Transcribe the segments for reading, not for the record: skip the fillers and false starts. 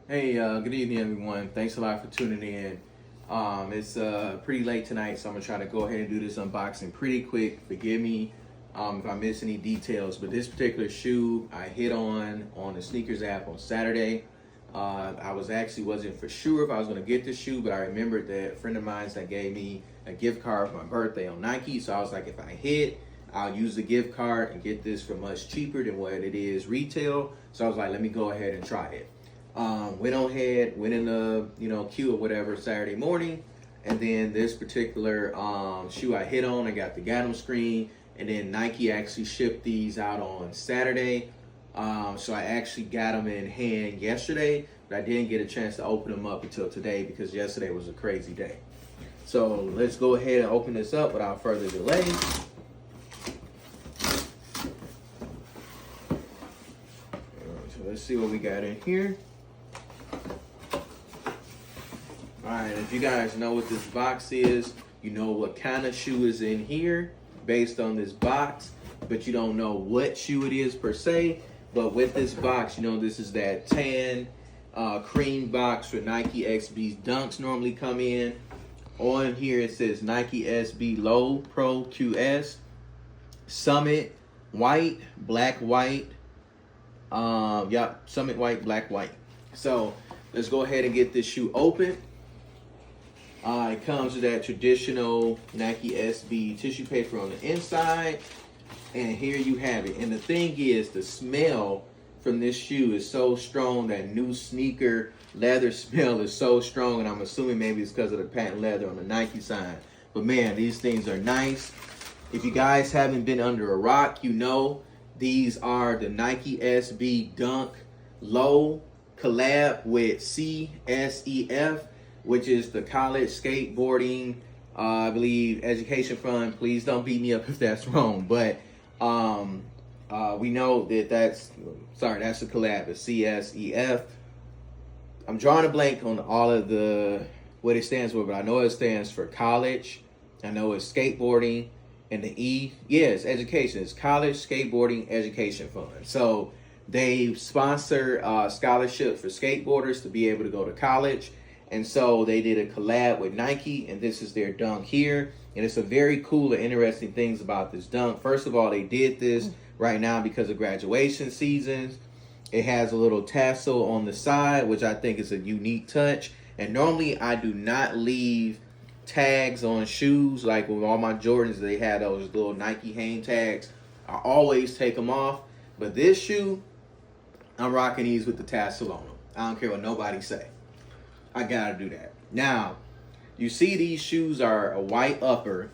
Hey, good evening, everyone. Thanks a lot for tuning in. It's pretty late tonight, so I'm gonna try to go ahead and do this unboxing pretty quick. Forgive me if I miss any details, but this particular shoe I hit on the sneakers app on Saturday. I wasn't for sure if I was gonna get the shoe, but I remembered that a friend of mine that gave me a gift card for my birthday on Nike. So I was like, if I hit, I'll use the gift card and get this for much cheaper than what it is retail. So I was like, let me go ahead and try it. Went in the queue or whatever Saturday morning, and then this particular shoe I hit on, I got the Gatham screen, and then Nike actually shipped these out on Saturday. So I actually got them in hand yesterday, but I didn't get a chance to open them up until today because yesterday was a crazy day. So let's go ahead and open this up without further delay. So let's see what we got in here. Alright, if you guys know what this box is, you know what kind of shoe is in here based on this box, but you don't know what shoe it is per se. But with this box, this is that tan cream box where Nike XB's Dunks normally come in. On here it says Nike SB Low Pro QS, Summit, white, black, white. Summit white, black, white. So let's go ahead and get this shoe open. It comes with that traditional Nike SB tissue paper on the inside. And here you have it. And the thing is, the smell from this shoe is so strong. That new sneaker leather smell is so strong. And I'm assuming maybe it's because of the patent leather on the Nike side. But man, these things are nice. If you guys haven't been under a rock, these are the Nike SB Dunk Low collab with CSEF, which is the College Skateboarding, I believe, Education Fund. Please don't beat me up if that's wrong. But we know that's a collab, it's CSEF. I'm drawing a blank on all of what it stands for, but I know it stands for college. I know it's skateboarding. And the E, it's education. It's College Skateboarding Education Fund. So they sponsor scholarships for skateboarders to be able to go to college. And so they did a collab with Nike, and this is their dunk here. And it's a very cool and interesting things about this dunk. First of all, they did this right now because of graduation seasons. It has a little tassel on the side, which I think is a unique touch. And normally I do not leave tags on shoes. Like with all my Jordans, they had those little Nike hang tags. I always take them off. But this shoe, I'm rocking these with the tassel on them. I don't care what nobody say. I gotta do that. Now, you see these shoes are a white upper,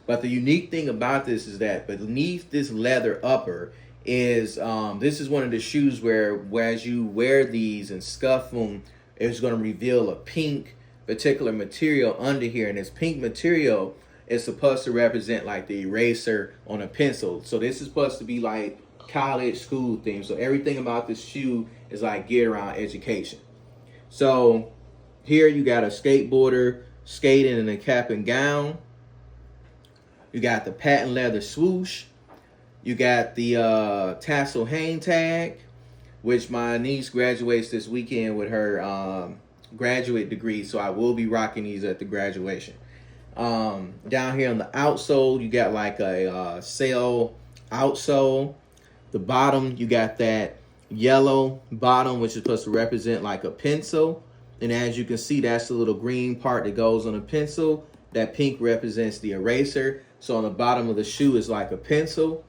but the unique thing about this is that beneath this leather upper is, this is one of the shoes where as you wear these and scuff them, it's gonna reveal a pink particular material under here. And this pink material is supposed to represent like the eraser on a pencil. So this is supposed to be like college school theme. So everything about this shoe is like geared around education. So here you got a skateboarder skating in a cap and gown. You got the patent leather swoosh. You got the tassel hang tag, which my niece graduates this weekend with her graduate degree. So I will be rocking these at the graduation. Down here on the outsole, you got like a sail outsole. The bottom, you got that yellow bottom, which is supposed to represent like a pencil. And as you can see, that's the little green part that goes on a pencil. That pink represents the eraser. So on the bottom of the shoe is like a pencil.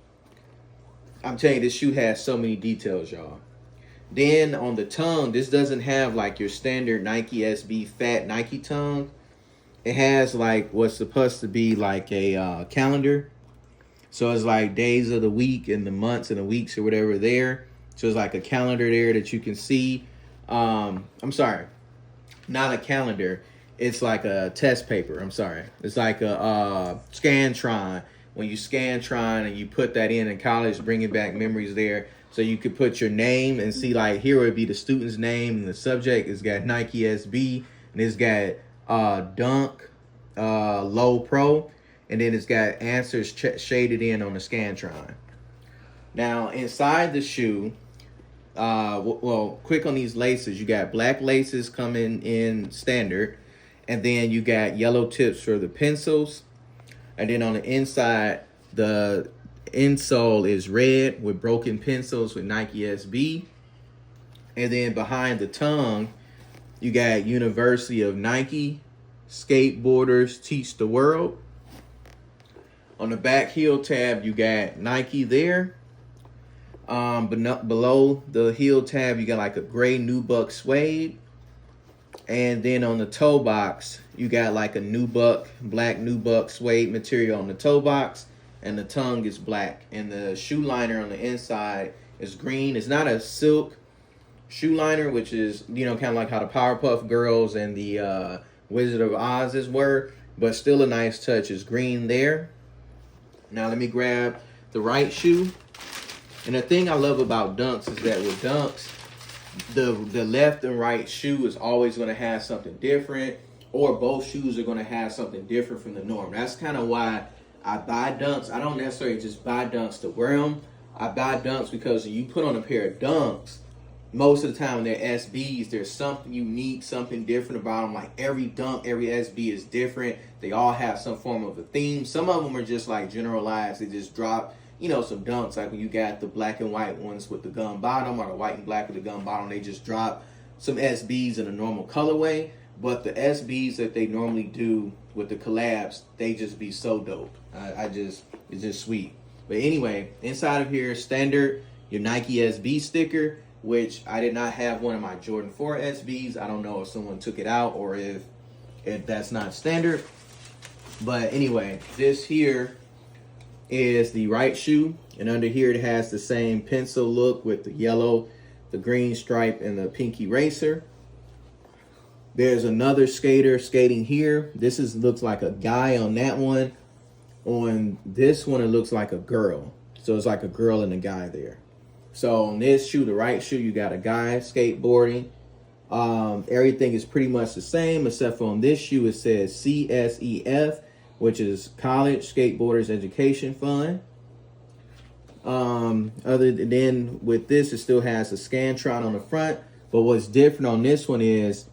I'm telling you, this shoe has so many details, y'all. Then on the tongue, this doesn't have like your standard Nike SB fat Nike tongue. It has like what's supposed to be like a calendar. So it's like days of the week and the months and the weeks or whatever there. So it's like a calendar there that you can see. I'm sorry. Not a calendar. It's like a test paper. I'm sorry. It's like a Scantron. When you Scantron and you put that in college, bringing back memories there. So you could put your name and see like here would be the student's name and the subject. It's got Nike SB and it's got Dunk Low Pro. And then it's got answers shaded in on the Scantron. Now inside the shoe, well, quick on these laces. You got black laces coming in standard, and then you got yellow tips for the pencils, and then on the inside, the insole is red with broken pencils with Nike SB, and then behind the tongue, you got University of Nike, skateboarders teach the world. On the back heel tab, you got Nike there. But below the heel tab, you got like a gray nubuck suede. And then on the toe box, you got like a black nubuck suede material on the toe box. And the tongue is black. And the shoe liner on the inside is green. It's not a silk shoe liner, which is, you know, kind of like how the Powerpuff Girls and the Wizard of Oz's were. But still a nice touch. It's green there. Now let me grab the right shoe. And the thing I love about Dunks is that with Dunks, the left and right shoe is always going to have something different, or both shoes are going to have something different from the norm. That's kind of why I buy Dunks. I don't necessarily just buy Dunks to wear them. I buy Dunks because when you put on a pair of Dunks, most of the time they're SBs. There's something unique, something different about them. Like every Dunk, every SB is different. They all have some form of a theme. Some of them are just like generalized. They just drop, you know, some Dunks. Like when you got the black and white ones with the gum bottom, or the white and black with the gum bottom, they just drop some SBs in a normal colorway. But the SBs that they normally do with the collabs, they just be so dope. It's just sweet. But anyway, inside of here, standard, your Nike SB sticker, which I did not have one of my Jordan 4 SBs. I don't know if someone took it out or if that's not standard. But anyway, this here is the right shoe. And under here, it has the same pencil look with the yellow, the green stripe, and the pink eraser. There's another skater skating here. This looks like a guy on that one. On this one, it looks like a girl. So it's like a girl and a guy there. So on this shoe, the right shoe, you got a guy skateboarding. Everything is pretty much the same, except for on this shoe, it says CSEF, which is College Skateboarders Education Fund. Other than with this, it still has a Scantron on the front. But what's different on this one is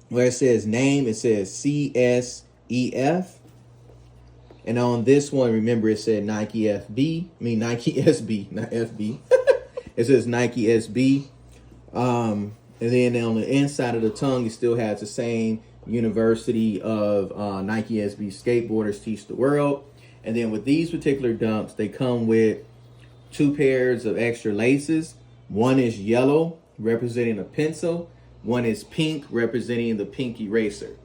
where it says name, it says CSEF. And on this one, remember it said Nike FB. I mean Nike SB, not FB. It says Nike SB. And then on the inside of the tongue, it still has the same University of Nike SB skateboarders teach the world. And then with these particular Dunks, they come with 2 pairs of extra laces. One is yellow, representing a pencil. One is pink, representing the pink eraser.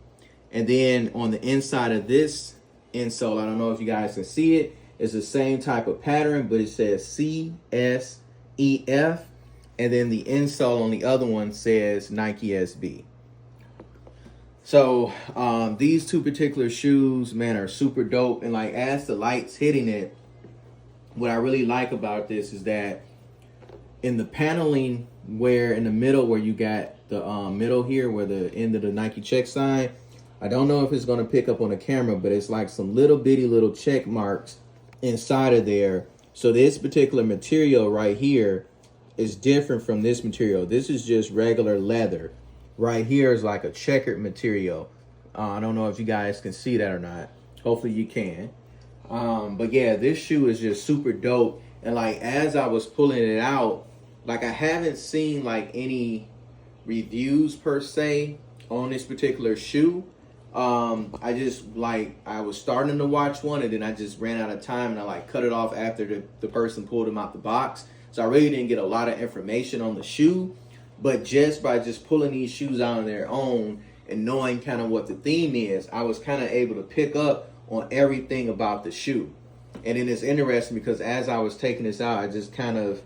And then on the inside of this insole, I don't know if you guys can see it, it's the same type of pattern, but it says CSEF. And then the insole on the other one says Nike SB. So these 2 particular shoes, man, are super dope. And like as the light's hitting it, what I really like about this is that in the paneling, where in the middle where you got the middle here where the end of the Nike check sign, I don't know if it's going to pick up on the camera, but it's like some little bitty little check marks inside of there. So this particular material right here is different from this material. This is just regular leather. Right here is like a checkered material. I don't know if you guys can see that or not. Hopefully you can. But yeah, this shoe is just super dope. And like as I was pulling it out, like I haven't seen like any reviews per se on this particular shoe. I was starting to watch one, and then I just ran out of time, and I like cut it off after the person pulled them out the box. So I really didn't get a lot of information on the shoe, but just by pulling these shoes out on their own and knowing kind of what the theme is, I was kind of able to pick up on everything about the shoe. And then it's interesting because as I was taking this out, I just kind of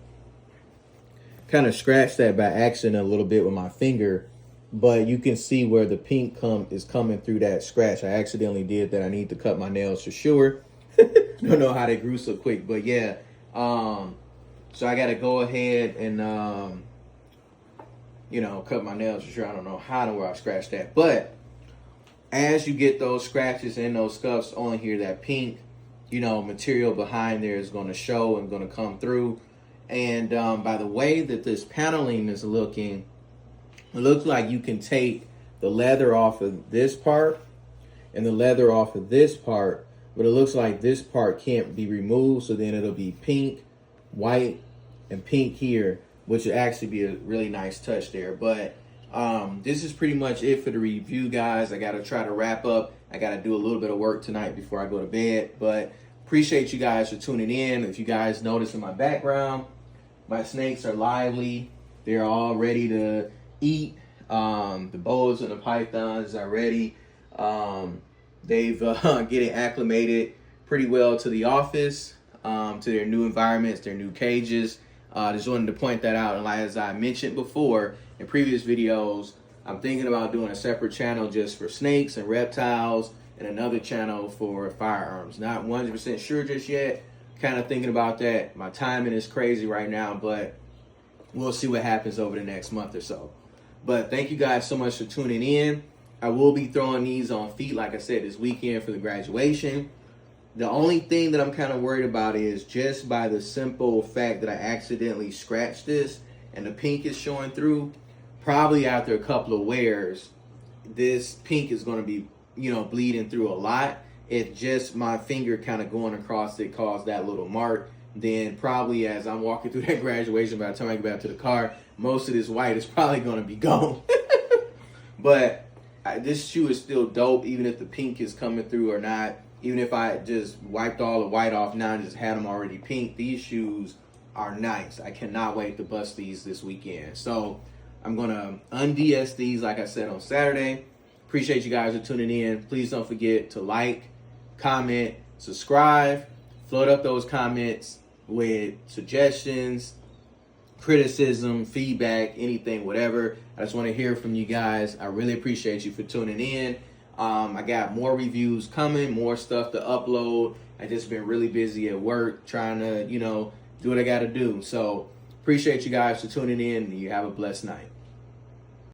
scratched that by accident a little bit with my finger. But you can see where the pink is coming through that scratch. I accidentally did that. I need to cut my nails for sure. Don't know how they grew so quick. But yeah, so I got to go ahead and, cut my nails for sure. I don't know how to where I scratched that. But as you get those scratches and those scuffs on here, that pink, material behind there is going to show and going to come through. And by the way that this paneling is looking, it looks like you can take the leather off of this part and the leather off of this part, but it looks like this part can't be removed, so then it'll be pink, white, and pink here, which would actually be a really nice touch there. But this is pretty much it for the review, guys. I got to try to wrap up. I got to do a little bit of work tonight before I go to bed, but appreciate you guys for tuning in. If you guys notice in my background, my snakes are lively. They're all ready to eat. The boas and the pythons are ready. They've getting acclimated pretty well to the office, to their new environments, their new cages. Just wanted to point that out. And like, as I mentioned before in previous videos, I'm thinking about doing a separate channel just for snakes and reptiles and another channel for firearms. Not 100% sure just yet. Kind of thinking about that. My timing is crazy right now, but we'll see what happens over the next month or so. But thank you guys so much for tuning in. I will be throwing these on feet, like I said, this weekend for the graduation. The only thing that I'm kind of worried about is just by the simple fact that I accidentally scratched this and the pink is showing through, probably after a couple of wears, this pink is going to be, bleeding through a lot. If just my finger kind of going across it caused that little mark, then probably as I'm walking through that graduation, by the time I get back to the car, most of this white is probably going to be gone. But this shoe is still dope, even if the pink is coming through or not. Even if I just wiped all the white off now and just had them already pink, these shoes are nice. I cannot wait to bust these this weekend. So I'm going to un-DS these, like I said, on Saturday. Appreciate you guys for tuning in. Please don't forget to like, comment, subscribe, float up those comments with suggestions, criticism, feedback, anything, whatever. I just want to hear from you guys. I really appreciate you for tuning in. I got more reviews coming, more stuff to upload. I just been really busy at work trying to, do what I got to do. So appreciate you guys for tuning in, and you have a blessed night.